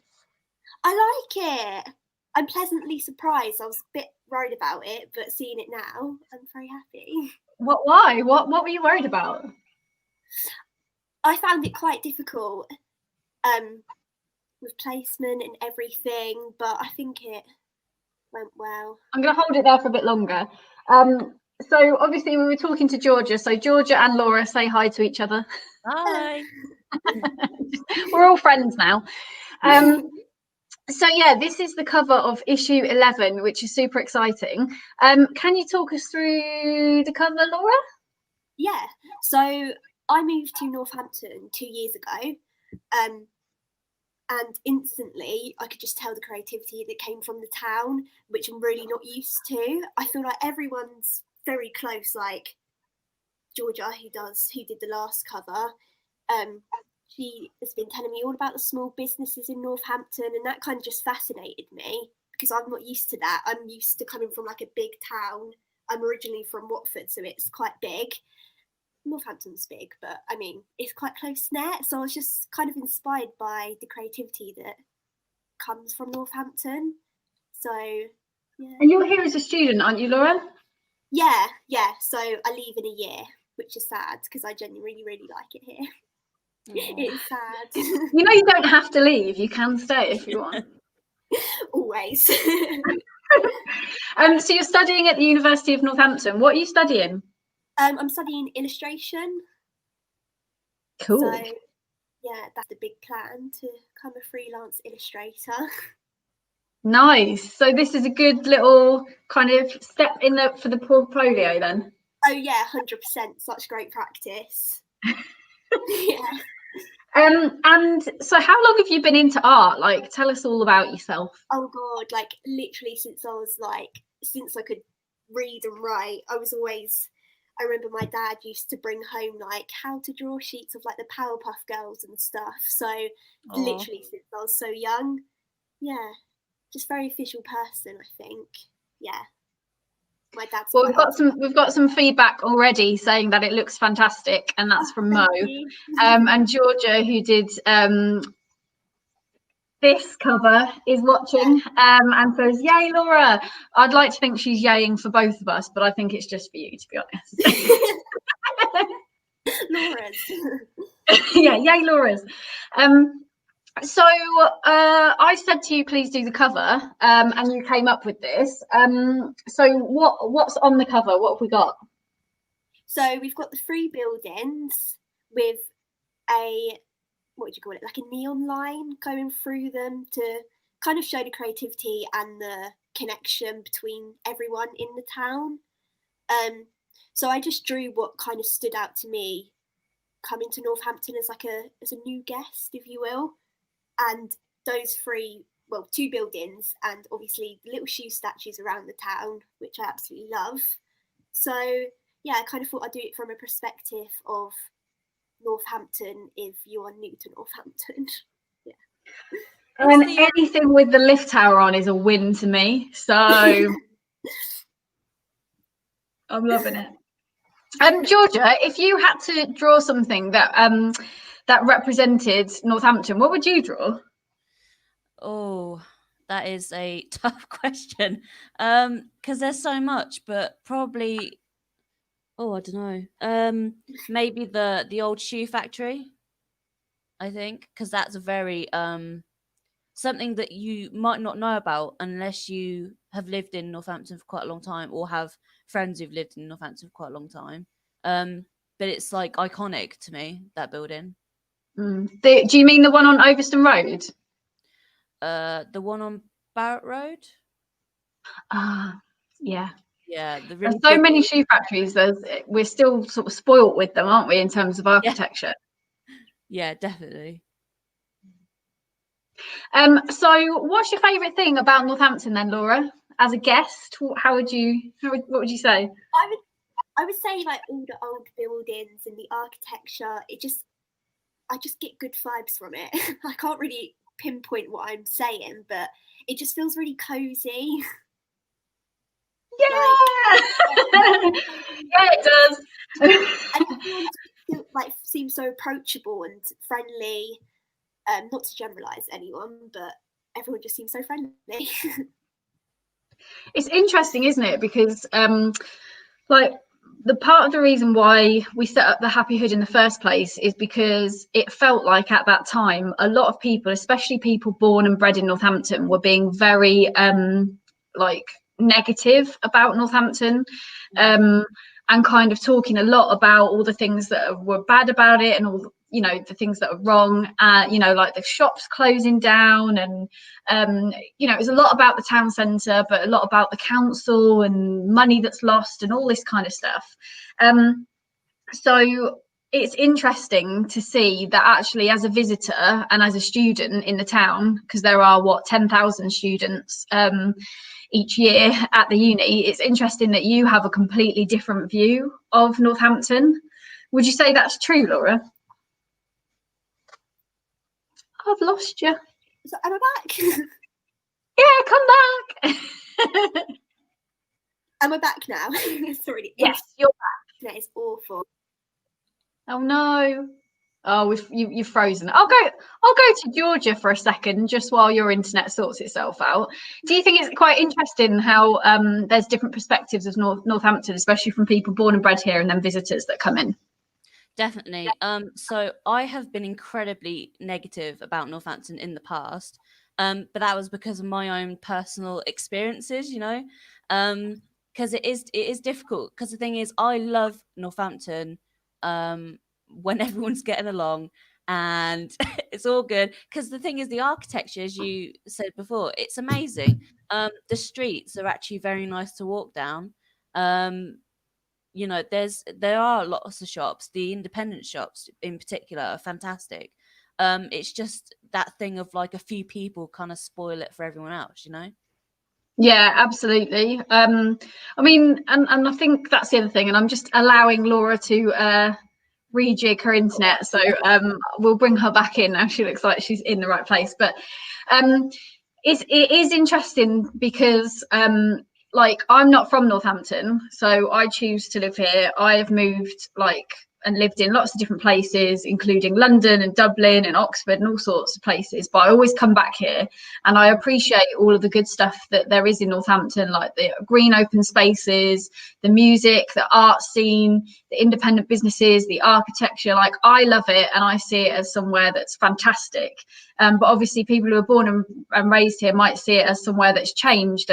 I like it. I'm pleasantly surprised. I was a bit worried about it, but seeing it now, I'm very happy. Why? What were you worried about? I found it quite difficult with placement and everything, but I think it went well. I'm going to hold it there for a bit longer. So obviously we were talking to Georgia. So Georgia and Laura, say hi to each other. Hi. We're all friends now. So yeah, this is the cover of issue 11, which is super exciting. Can you talk us through the cover, Laura? Yeah. So I moved to Northampton 2 years ago. And instantly I could just tell the creativity that came from the town, which I'm really not used to. I feel like everyone's very close, like Georgia, who did the last cover. She has been telling me all about the small businesses in Northampton, and that kind of just fascinated me because I'm not used to that. I'm used to coming from like a big town. I'm originally from Watford, so it's quite big. Northampton's big, but I mean, it's quite close-knit. So I was just kind of inspired by the creativity that comes from Northampton. So, yeah. And you're here as a student, aren't you, Laura? Yeah. So I leave in a year, which is sad because I genuinely really like it here. It's sad. You know, you don't have to leave. You can stay if you want. Always. So you're studying at the University of Northampton. What are you studying? I'm studying illustration. Cool. So, yeah, that's the big plan, to become a freelance illustrator. Nice. So this is a good little kind of step for the portfolio then. Oh yeah, 100%. Such great practice. Yeah. And so how long have you been into art? Like, tell us all about yourself. Oh God, like literally since I could read and write, I remember my dad used to bring home like how to draw sheets of like the Powerpuff Girls and stuff. So literally since I was so young. Yeah. Just very visual person, I think. Yeah. My dad's. Well, we've got some feedback already saying that it looks fantastic, and that's from Mo. And Georgia, who did this cover, is watching and says, "Yay, Laura!" I'd like to think she's yaying for both of us, but I think it's just for you, to be honest. Laura's. Yeah, yay, Laura's. So I said to you, please do the cover, and you came up with this. So what's on the cover? What have we got? So we've got the 3 buildings with a, what would you call it, like a neon line going through them to kind of show the creativity and the connection between everyone in the town. So I just drew what kind of stood out to me coming to Northampton as a new guest, if you will. And those 2 buildings, and obviously little shoe statues around the town, which I absolutely love. So yeah, I kind of thought I'd do it from a perspective of Northampton if you are new to Northampton. Yeah. And anything with the lift tower on is a win to me. So I'm loving it. Georgia, if you had to draw something that represented Northampton, what would you draw? Oh, that is a tough question. Because there's so much, but probably, I don't know. Maybe the old shoe factory, I think, because that's a very something that you might not know about unless you have lived in Northampton for quite a long time or have friends who've lived in Northampton for quite a long time. But it's like iconic to me, that building. Do you mean the one on Overston Road? The one on Barrett Road? Yeah. Yeah, there's so many shoe factories. We're still sort of spoilt with them, aren't we, in terms of architecture? Yeah, definitely. So what's your favourite thing about Northampton then, Laura? As a guest, what would you say? I would say like all the old buildings and the architecture, I just get good vibes from it. I can't really pinpoint what I'm saying, but it just feels really cozy. Yeah, yeah, it does. And everyone like seems so approachable and friendly. Not to generalize anyone, but everyone just seems so friendly. It's interesting, isn't it? Because like the part of the reason why we set up the Happy Hood in the first place is because it felt like at that time a lot of people, especially people born and bred in Northampton, were being very like negative about Northampton, and kind of talking a lot about all the things that were bad about it and all, you know, the things that are wrong, you know, like the shops closing down, and you know, it was a lot about the town centre, but a lot about the council and money that's lost and all this kind of stuff. So it's interesting to see that actually as a visitor and as a student in the town, because there are 10,000 students each year at the uni, it's interesting that you have a completely different view of Northampton. Would you say that's true, Laura? I've lost you. So, am I back? Yeah, come back. Am I back now? Sorry. Yes, you're back. That is awful. Oh no. Oh, you've frozen. I'll go to Georgia for a second, just while your internet sorts itself out. Do you think it's quite interesting how there's different perspectives of Northampton, especially from people born and bred here and then visitors that come in? Definitely. So I have been incredibly negative about Northampton in the past, but that was because of my own personal experiences, you know, because it is difficult. Because the thing is, I love Northampton when everyone's getting along and it's all good. Because the thing is, the architecture, as you said before, it's amazing. The streets are actually very nice to walk down. You know, there are lots of shops. The independent shops in particular are fantastic. It's just that thing of like a few people kind of spoil it for everyone else, you know? Yeah, absolutely. I mean, and I think that's the other thing, and I'm just allowing Laura to rejig her internet, so we'll bring her back in now. She looks like she's in the right place. But it is interesting because like I'm not from Northampton, so I choose to live here. I have moved and lived in lots of different places, including London and Dublin and Oxford and all sorts of places, but I always come back here, and I appreciate all of the good stuff that there is in Northampton, like the green open spaces, the music, the art scene. the independent businesses, the architecture. Like, I love it, and I see it as somewhere that's fantastic. But obviously people who are born and raised here might see it as somewhere that's changed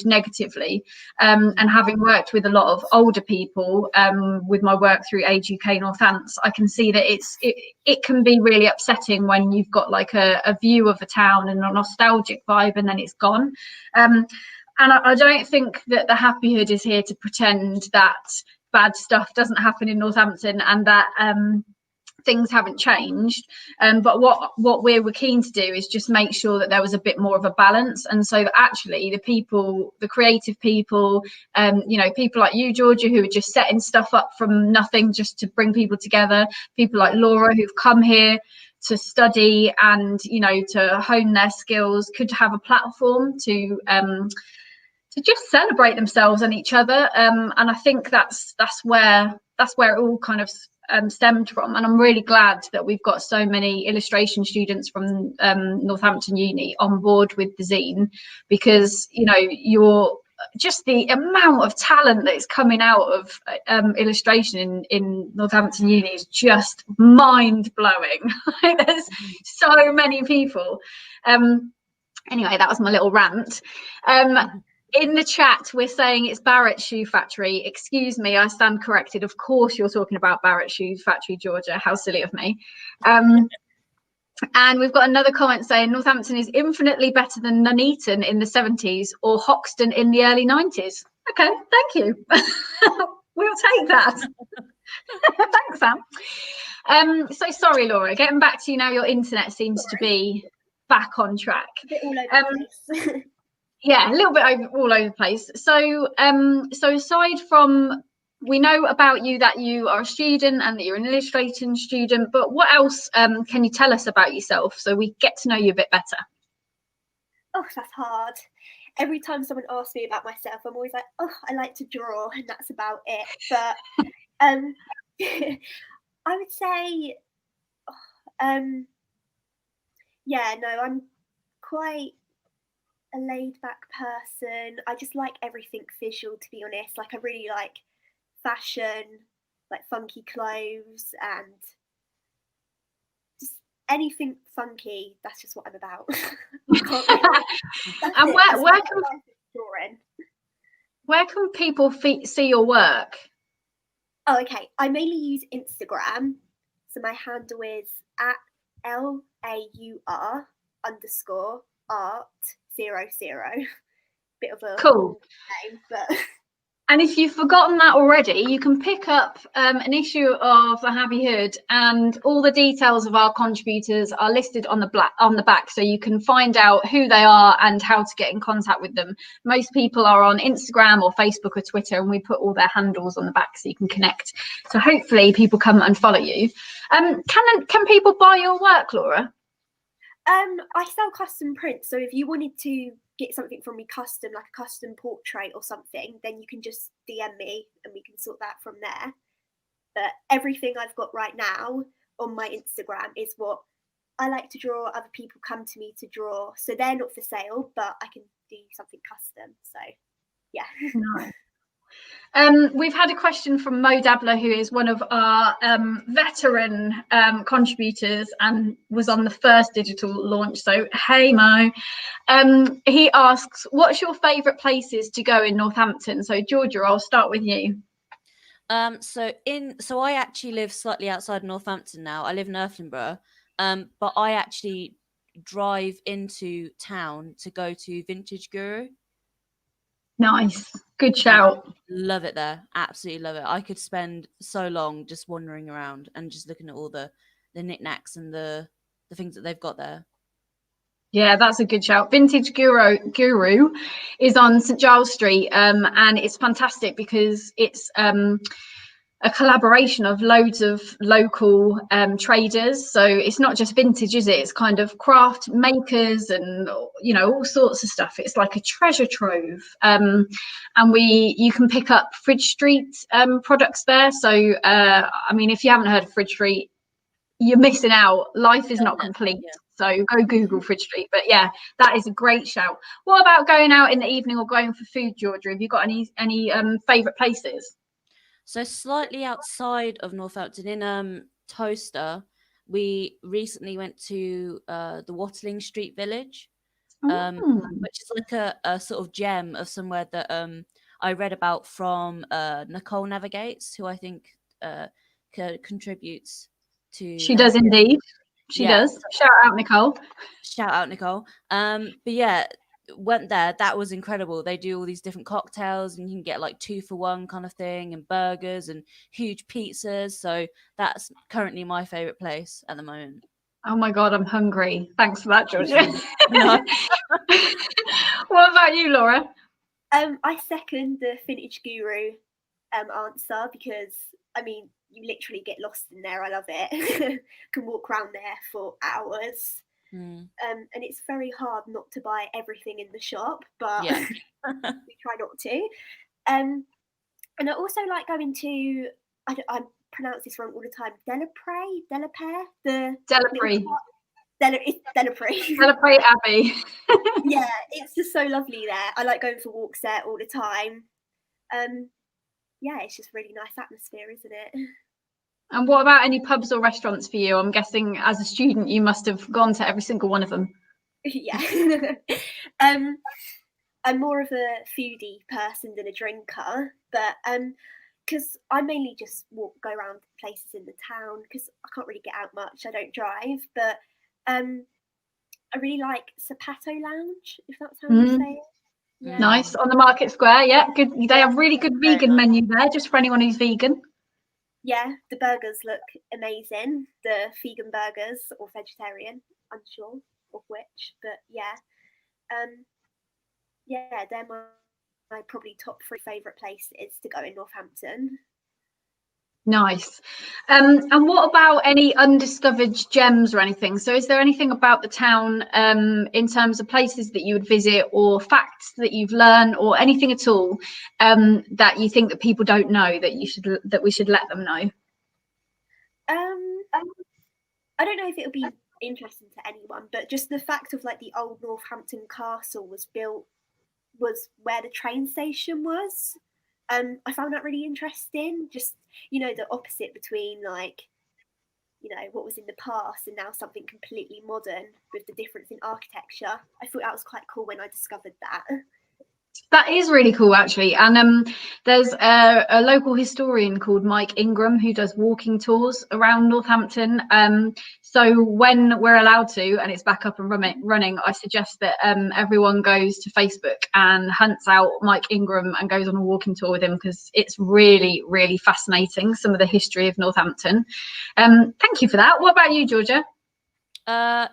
negatively. And having worked with a lot of older people, with my work through Age UK Northants, I can see that it can be really upsetting when you've got like a view of a town and a nostalgic vibe, and then it's gone. And I don't think that the Happy Hood is here to pretend that bad stuff doesn't happen in Northampton and that things haven't changed. But what we were keen to do is just make sure that there was a bit more of a balance, and so that actually the creative people, people like you, Georgia, who are just setting stuff up from nothing just to bring people together, people like Laura who've come here to study and to hone their skills, could have a platform to just celebrate themselves and each other. And I think that's where it all kind of stemmed from. And I'm really glad that we've got so many illustration students from Northampton Uni on board with the zine, because you're just the amount of talent that's coming out of illustration in Northampton Uni is just mind-blowing. There's so many people. Anyway, that was my little rant. In the chat, we're saying it's Barrett Shoe Factory. Excuse me, I stand corrected. Of course you're talking about Barrett Shoe Factory, Georgia. How silly of me. And we've got another comment saying Northampton is infinitely better than Nuneaton in the 70s or Hoxton in the early 90s. Okay, thank you. We'll take that. Thanks, Sam. So sorry, Laura, getting back to you now, your internet seems to be back on track. A bit all over the place. Yeah, a little bit all over the place. So aside from, we know about you that you are a student and that you're an illustrating student, but what else can you tell us about yourself so we get to know you a bit better? Oh, that's hard. Every time someone asks me about myself, I'm always like, oh, I like to draw, and that's about it. But I would say, I'm quite a laid back person. I just like everything visual, to be honest. Like, I really like fashion, like funky clothes, and just anything funky. That's just what I'm about. And where can people see your work? Oh, okay. I mainly use Instagram, so my handle is @LAUR_art00. Bit of a cool name, but. And if you've forgotten that already, you can pick up an issue of the Happy Hood, and all the details of our contributors are listed on the back, so you can find out who they are and how to get in contact with them. Most people are on Instagram or Facebook or Twitter, and we put all their handles on the back so you can connect. So hopefully people come and follow you. Can people buy your work, Laura? I sell custom prints, so if you wanted to get something from me custom, like a custom portrait or something, then you can just DM me and we can sort that from there. But everything I've got right now on my Instagram is what I like to draw. Other people come to me to draw, so they're not for sale, but I can do something custom. So yeah. Nice. We've had a question from Mo Dabler, who is one of our veteran contributors and was on the first digital launch. So hey Mo, he asks, what's your favourite places to go in Northampton? So Georgia, I'll start with you. So I actually live slightly outside Northampton now. I live in Earthlinborough, but I actually drive into town to go to Vintage Guru. Nice, good shout. Love it there, absolutely love it. I could spend so long just wandering around and just looking at all the knickknacks and the things that they've got there. Yeah, that's a good shout. Vintage Guru is on St Giles Street, and it's fantastic because it's a collaboration of loads of local traders. So it's not just vintage, is it? It's kind of craft makers and all sorts of stuff. It's like a treasure trove. And you can pick up Fridge Street products there. So I mean, if you haven't heard of Fridge Street, you're missing out. Life is not complete. Yeah. So go Google Fridge Street. But yeah, that is a great shout. What about going out in the evening or going for food, Georgia? Have you got any favourite places? So slightly outside of Northampton, in Toaster, we recently went to the Watling Street Village, which is like a sort of gem of somewhere that I read about from Nicole Navigates, who I think contributes to. She does indeed. She does. Shout out, Nicole. Shout out, Nicole. But yeah, went there. That was incredible. They do all these different cocktails, and you can get like 2-for-1 kind of thing, and burgers and huge pizzas. So that's currently my favorite place at the moment. Oh my God, I'm hungry. Thanks for that, Georgia. What about you, Laura? I second the Vintage Guru answer, because I mean, you literally get lost in there. I love it. Can walk around there for hours. And it's very hard not to buy everything in the shop, but we try not to. And I also like going to, I pronounce this wrong all the time, Delapre, Delapre Abbey. Yeah, it's just so lovely there. I like going for walks there all the time. Yeah, it's just really nice atmosphere, isn't it? And what about any pubs or restaurants for you? I'm guessing as a student you must have gone to every single one of them. Yeah. I'm more of a foodie person than a drinker, but because I mainly just go around places in the town, because I can't really get out much. I don't drive, but I really like Zapato Lounge, if that's how you say it. Yeah. Nice, on the Market Square. Yeah, good. They have really good vegan menu there, just for anyone who's vegan. Yeah, the burgers look amazing. The vegan burgers or vegetarian, unsure of which, but yeah. Yeah, they're my probably top 3 favourite places to go in Northampton. Nice. And what about any undiscovered gems or anything? So is there anything about the town in terms of places that you would visit, or facts that you've learned, or anything at all that you think that people don't know that we should let them know? I don't know if it'll be interesting to anyone, but just the fact of like the old Northampton Castle was where the train station was. I found that really interesting. Just, the opposite between what was in the past and now something completely modern, with the difference in architecture. I thought that was quite cool when I discovered that. That is really cool, actually. And there's a local historian called Mike Ingram who does walking tours around Northampton. So when we're allowed to, and it's back up and running, I suggest that everyone goes to Facebook and hunts out Mike Ingram and goes on a walking tour with him, because it's really, really fascinating, some of the history of Northampton. Thank you for that. What about you, Georgia?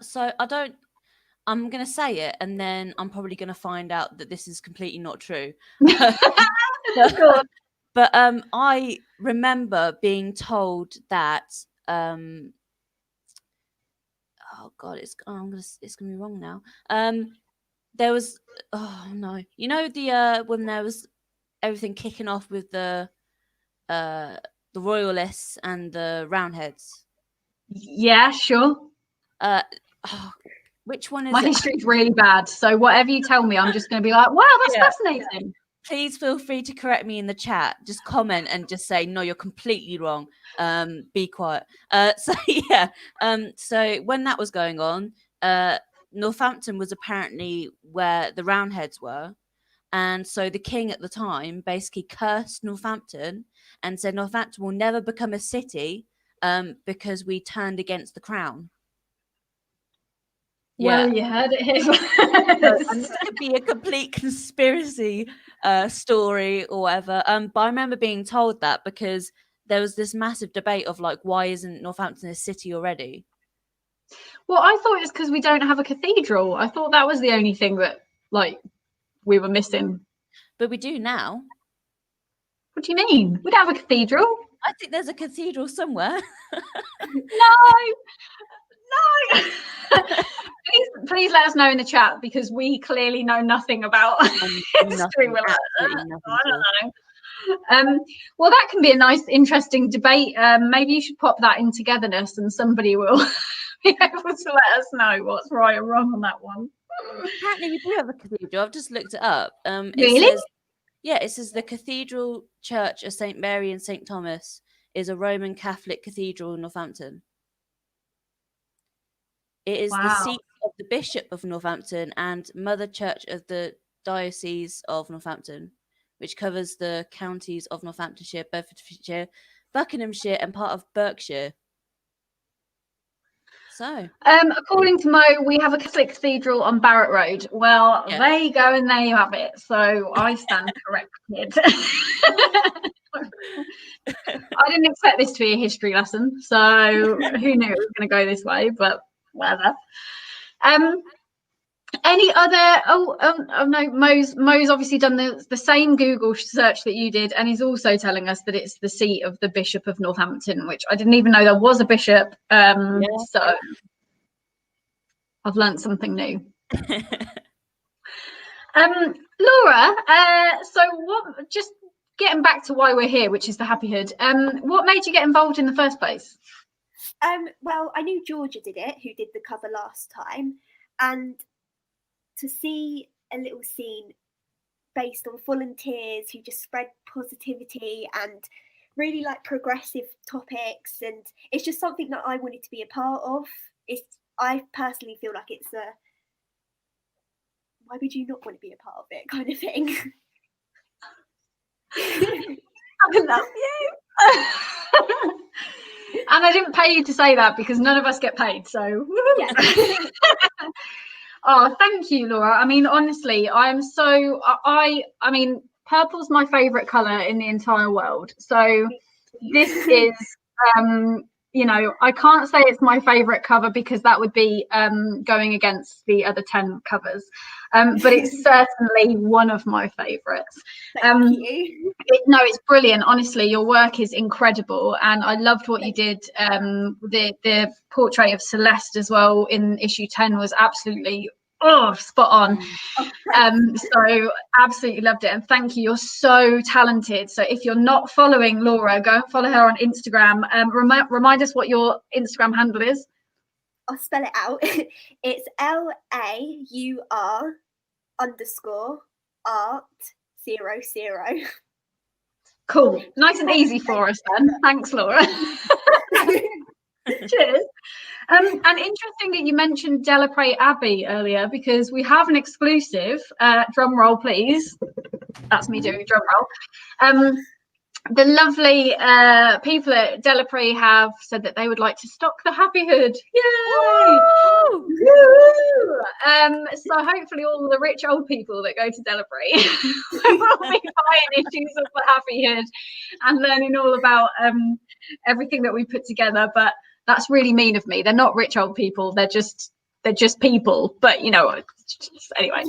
So I'm going to say it, and then I'm probably going to find out that this is completely not true. But I remember being told that oh God, it's going to be wrong now. There was, oh no, the when there was everything kicking off with the Royalists and the Roundheads. Yeah, sure. Which one is My history's really bad, so whatever you tell me, I'm just going to be like, wow, that's fascinating. Please feel free to correct me in the chat. Just comment and just say, no, you're completely wrong. Be quiet. So when that was going on, Northampton was apparently where the Roundheads were. And so the king at the time basically cursed Northampton and said Northampton will never become a city because we turned against the crown. Well, you heard it here. And this could be a complete conspiracy story or whatever. But I remember being told that because there was this massive debate of like, why isn't Northampton a city already? Well, I thought it was because we don't have a cathedral. I thought that was the only thing that we were missing. But we do now. What do you mean? We don't have a cathedral? I think there's a cathedral somewhere. No. Please let us know in the chat, because we clearly know nothing about history. I don't know. Well, that can be a nice, interesting debate. Maybe you should pop that in Togetherness, and somebody will be able to let us know what's right or wrong on that one. Apparently, we do have a cathedral. I've just looked it up. Really? Yeah, it says the Cathedral Church of St. Mary and St. Thomas is a Roman Catholic cathedral in Northampton. It is the Wow. seat of the Bishop of Northampton and Mother Church of the Diocese of Northampton, which covers the counties of Northamptonshire, Bedfordshire, Buckinghamshire, and part of Berkshire. So, according to Mo, we have a Catholic cathedral on Barrett Road. Well, Yeah. there you go, and there you have it. So I stand corrected. I didn't expect this to be a history lesson, so who knew it was going to go this way? But whatever. Any other? Oh no, Mo's obviously done the same Google search that you did, and he's also telling us that it's the seat of the Bishop of Northampton, which I didn't even know there was a bishop. So I've learned something new. Laura, so what? Just getting back to why we're here, which is the Happy Hood. What made you get involved in the first place? Well, I knew Georgia did it, who did the cover last time, and to see a little scene based on volunteers who just spread positivity and really like progressive topics, and it's just something that I wanted to be a part of. I personally feel like it's a why would you not want to be a part of it kind of thing. I love you. And I didn't pay you to say that because none of us get paid, so Yeah. Oh, thank you, Laura. I mean, honestly, I'm so I mean, purple's my favorite color in the entire world. So this is you know, I can't say it's my favorite cover because that would be going against the other 10 covers, but it's certainly one of my favorites. Thank you. No, it's brilliant. Honestly, your work is incredible, and I loved what you did. The portrait of Celeste as well in issue 10 was absolutely spot on. So absolutely loved it, and thank you. You're so talented. So if you're not following Laura, go and follow her on Instagram. Remind us what your Instagram handle is. I'll spell it out. It's LAUR_art00. Cool. Nice and easy for us then. Thanks, Laura. Cheers. And interesting that you mentioned Delapre Abbey earlier, because we have an exclusive. Drum roll, please. That's me doing drum roll. The lovely people at Delapre have said that they would like to stock the Happy Hood. Yay! Woo! Woo! So hopefully all the rich old people that go to Delapre will be buying issues of the Happy Hood and learning all about everything that we put together. But that's really mean of me. They're not rich old people. They're just people. But you know, anyway.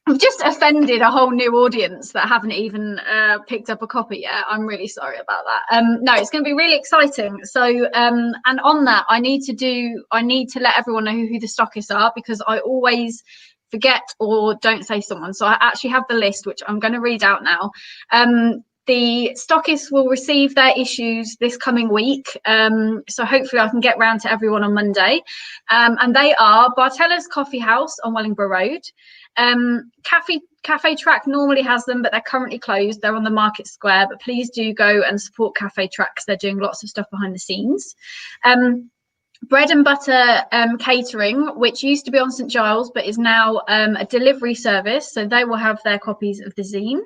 I've just offended a whole new audience that haven't even picked up a copy yet. I'm really sorry about that. No, it's going to be really exciting. So, and on that, I need to let everyone know who the stockists are, because I always forget or don't say someone. So I actually have the list, which I'm going to read out now. The stockists will receive their issues this coming week. So hopefully I can get round to everyone on Monday. And they are Bartella's Coffee House on Wellingborough Road. Cafe Track normally has them, but they're currently closed. They're on the Market Square, but please do go and support Cafe Track because they're doing lots of stuff behind the scenes. Bread and Butter Catering, which used to be on St Giles but is now a delivery service, so they will have their copies of the zine.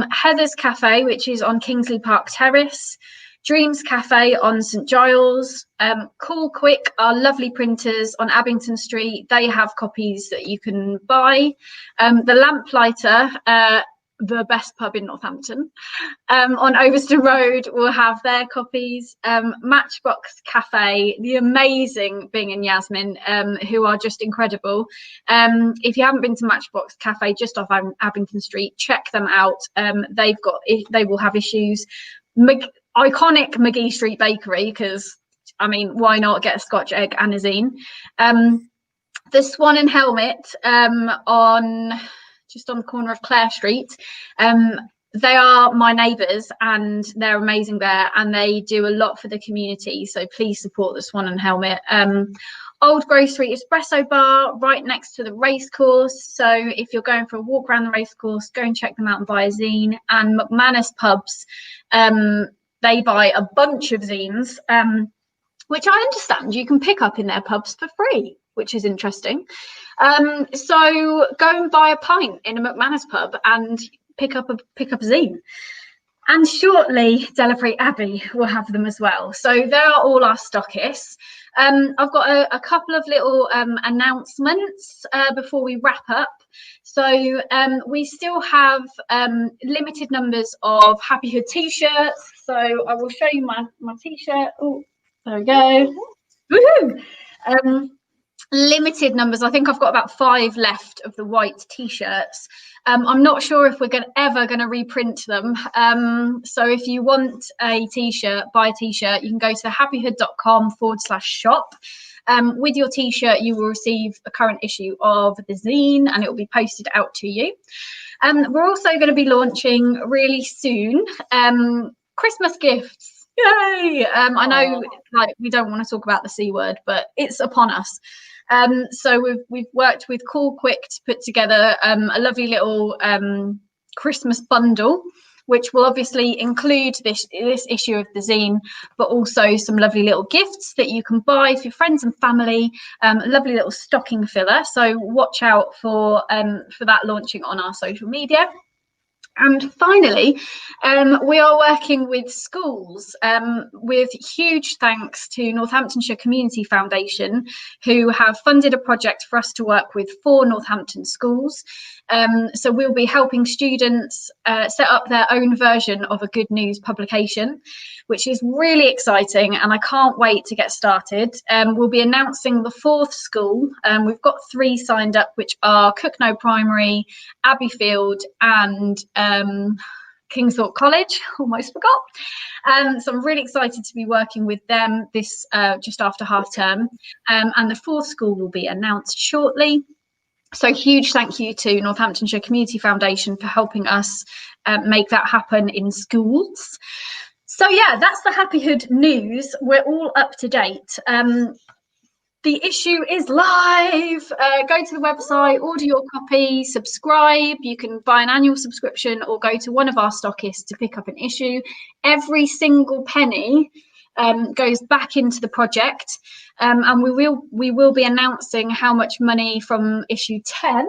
Heather's Cafe, which is on Kingsley Park Terrace. Dreams Cafe on St Giles. Cool Quick, our lovely printers on Abington Street. They have copies that you can buy. The Lamplighter, the best pub in Northampton, on Overston Road, will have their copies. Matchbox Cafe, the amazing Bing and Yasmin, who are just incredible. If you haven't been to Matchbox Cafe just off Abington Street, check them out. They will have issues. Iconic McGee Street Bakery, because I mean, why not get a Scotch egg and a zine? The Swan and Helmet, on just on the corner of Clare Street. they are my neighbours and they're amazing there, and they do a lot for the community. So please support the Swan and Helmet. Old Grocery Espresso Bar right next to the racecourse. So if you're going for a walk around the racecourse, go and check them out and buy a zine. And McManus Pubs, they buy a bunch of zines, which I understand you can pick up in their pubs for free, which is interesting. So go and buy a pint in a McManus pub and pick up a zine. And shortly, Delapree Abbey will have them as well. So they are all our stockists. I've got a couple of little announcements before we wrap up. So we still have limited numbers of Happy Hood t-shirts. So I will show you my t-shirt. Oh, there we go. Woohoo! Limited numbers. I think I've got about 5 left of the white t-shirts. I'm not sure if we're ever going to reprint them. So if you want a t-shirt, buy a t-shirt, you can go to happyhood.com/shop. With your t-shirt, you will receive a current issue of the zine and it will be posted out to you. We're also going to be launching really soon Christmas gifts. Yay! I know like we don't want to talk about the C word, but it's upon us. So we've worked with Call Quick to put together a lovely little Christmas bundle, which will obviously include this issue of the zine, but also some lovely little gifts that you can buy for your friends and family. A lovely little stocking filler. So watch out for that launching on our social media. And finally, we are working with schools with huge thanks to Northamptonshire Community Foundation, who have funded a project for us to work with 4 Northampton schools. So we'll be helping students set up their own version of a good news publication, which is really exciting and I can't wait to get started. We'll be announcing the 4th school. We've got 3 signed up, which are Cooknoe Primary, Abbeyfield and Kingsthorpe College. Almost forgot. So I'm really excited to be working with them this just after half term, and the 4th school will be announced shortly. So huge thank you to Northamptonshire Community Foundation for helping us make that happen in schools. So yeah, that's the Happy Hood news. We're all up to date. The issue is live. Go to the website, order your copy, subscribe. You can buy an annual subscription or go to one of our stockists to pick up an issue. Every single penny goes back into the project, and we will be announcing how much money from issue 10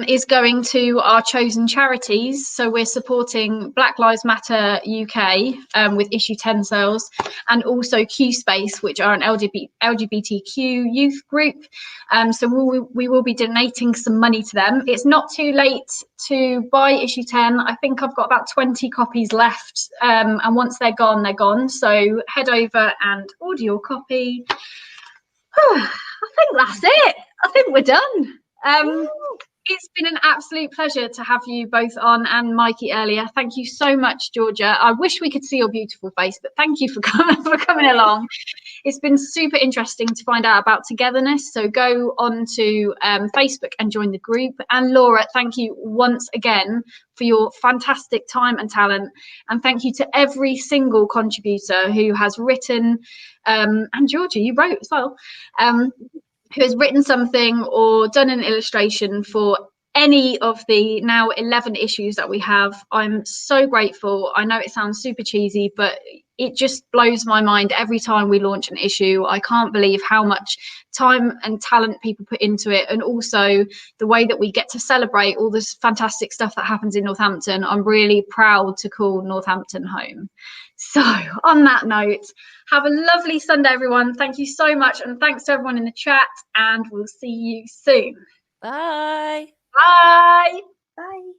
is going to our chosen charities. So we're supporting Black Lives Matter UK with issue 10 sales, and also Q Space, which are an LGBTQ youth group. So we will be donating some money to them. It's not too late to buy issue 10. I think I've got about 20 copies left, and once they're gone, they're gone. So head over and order your copy. I think that's it. I think we're done. It's been an absolute pleasure to have you both on, and Mikey earlier. Thank you so much, Georgia. I wish we could see your beautiful face, but thank you for coming along. It's been super interesting to find out about togetherness. So go on to Facebook and join the group. And Laura, thank you once again for your fantastic time and talent. And thank you to every single contributor who has written, and Georgia, you wrote as well, who has written something or done an illustration for any of the now 11 issues that we have. I'm so grateful. I know it sounds super cheesy, but it just blows my mind every time we launch an issue. I can't believe how much time and talent people put into it, and also the way that we get to celebrate all this fantastic stuff that happens in Northampton. I'm really proud to call Northampton home. So on that note, have a lovely Sunday, everyone. Thank you so much, and thanks to everyone in the chat, and we'll see you soon. Bye. Bye. Bye.